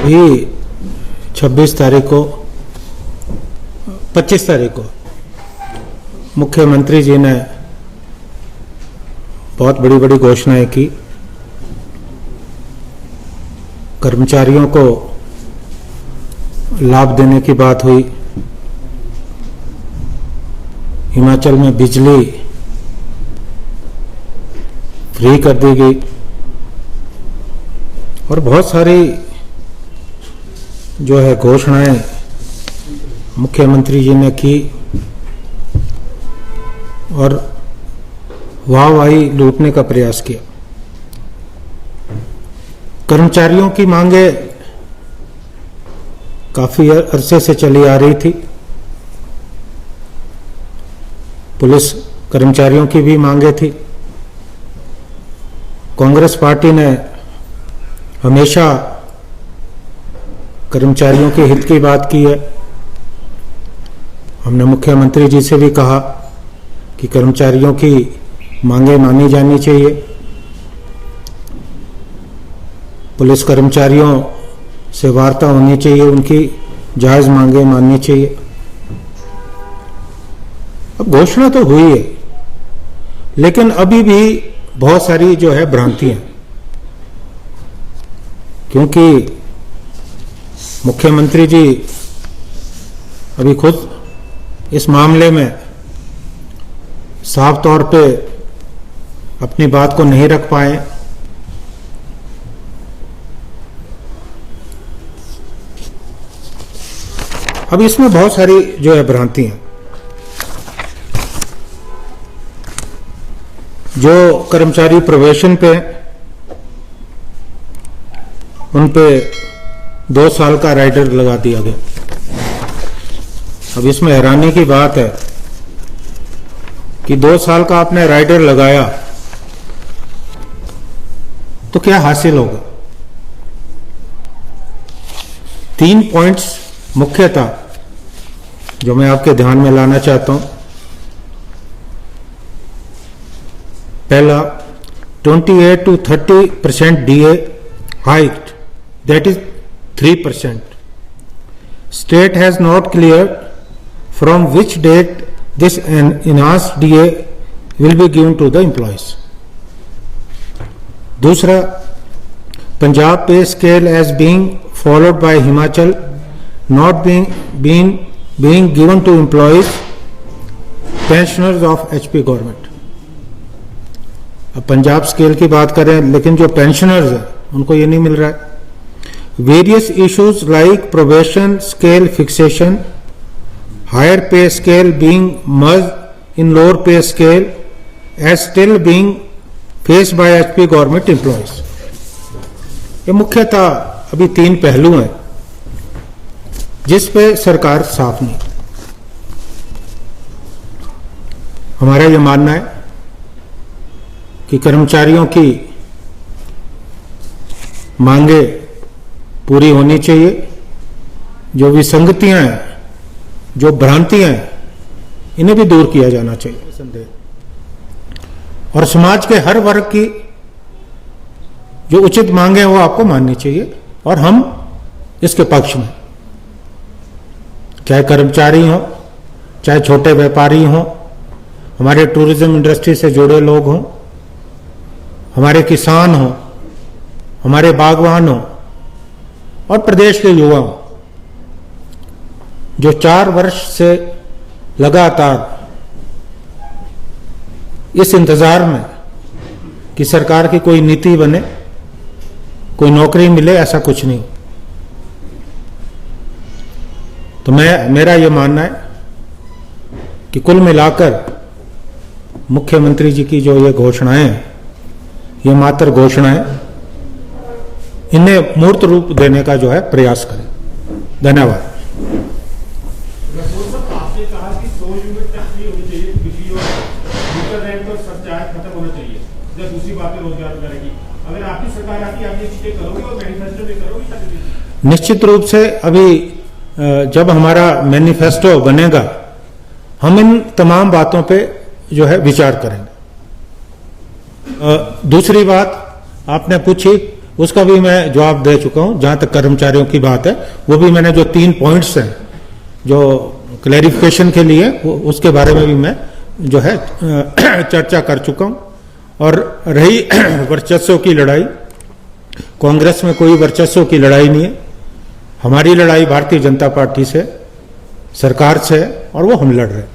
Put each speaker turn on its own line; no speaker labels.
अभी 26 तारीख को 25 तारीख को मुख्यमंत्री जी ने बहुत बड़ी बड़ी घोषणाएं की। कर्मचारियों को लाभ देने की बात हुई। हिमाचल में बिजली फ्री कर दी गई और बहुत सारी जो है घोषणाएं मुख्यमंत्री जी ने की और वाहवाही लूटने का प्रयास किया। कर्मचारियों की मांगे काफी अरसे से चली आ रही थी। पुलिस कर्मचारियों की भी मांगे थी। कांग्रेस पार्टी ने हमेशा कर्मचारियों के हित की बात की है। हमने मुख्यमंत्री जी से भी कहा कि कर्मचारियों की मांगे मानी जानी चाहिए। पुलिस कर्मचारियों से वार्ता होनी चाहिए, उनकी जायज मांगे माननी चाहिए। अब घोषणा तो हुई है, लेकिन अभी भी बहुत सारी जो है भ्रांतियां, क्योंकि मुख्यमंत्री जी अभी खुद इस मामले में साफ तौर पे अपनी बात को नहीं रख पाए। अब इसमें बहुत सारी जो है भ्रांति हैं। जो कर्मचारी प्रोबेशन पे उन पे 2 साल का राइडर लगा दिया गया। अब इसमें हैरानी की बात है कि 2 साल का आपने राइडर लगाया तो क्या हासिल होगा। 3 पॉइंट्स मुख्यतः जो मैं आपके ध्यान में लाना चाहता हूं। पहला, 28 to 30% DA hiked, that is 3%. State has not cleared from which date this enhanced DA will be given to the employees. दूसरा, Punjab pay scale as being followed by Himachal not being given to employees, pensioners of HP government. अब Punjab scale की बात करें, लेकिन जो pensioners हैं उनको ये नहीं मिल रहा है। Various issues like probation scale fixation, higher pay scale being merge in lower pay scale as still being faced by HP government employees. ये मुख्यतः अभी 3 पहलू हैं जिस पे सरकार साफ नहीं। हमारा ये मानना है कि कर्मचारियों की मांगे पूरी होनी चाहिए। जो विसंगतियां हैं, जो भ्रांतियां हैं, इन्हें भी दूर किया जाना चाहिए संदेह। और समाज के हर वर्ग की जो उचित मांगे हैं वो आपको माननी चाहिए और हम इसके पक्ष में, चाहे कर्मचारी हों, चाहे छोटे व्यापारी हों, हमारे टूरिज्म इंडस्ट्री से जुड़े लोग हों, हमारे किसान हों, हमारे बागवान हों और प्रदेश के युवा हों, जो 4 वर्ष से लगातार इस इंतजार में कि सरकार की कोई नीति बने, कोई नौकरी मिले, ऐसा कुछ नहीं। तो मेरा यह मानना है कि कुल मिलाकर मुख्यमंत्री जी की जो ये घोषणाएं हैं, ये मात्र घोषणाएं, इन्हें मूर्त रूप देने का जो है प्रयास करें। धन्यवाद।
आपने कहा कि 100 यूनिट तक फ्री होनी चाहिए बिजली और मीटर रेंट और सरचार्ज खत्म होना चाहिए। जब दूसरी बातें रोजगार करेगी, अगर आपकी सरकार आती है, आप ये चीजें करोगे और मैनिफेस्टो में करोगे?
निश्चित रूप से अभी जब हमारा मैनिफेस्टो बनेगा, हम इन तमाम बातों पे जो है विचार करेंगे। दूसरी बात आपने पूछी उसका भी मैं जवाब दे चुका हूं। जहां तक कर्मचारियों की बात है, वो भी मैंने जो 3 पॉइंट्स हैं जो क्लैरिफिकेशन के लिए, उसके बारे में भी मैं जो है चर्चा कर चुका हूं। और रही वर्चस्व की लड़ाई, कांग्रेस में कोई वर्चस्व की लड़ाई नहीं है। हमारी लड़ाई भारतीय जनता पार्टी से, सरकार से, और वो हम लड़ रहे हैं।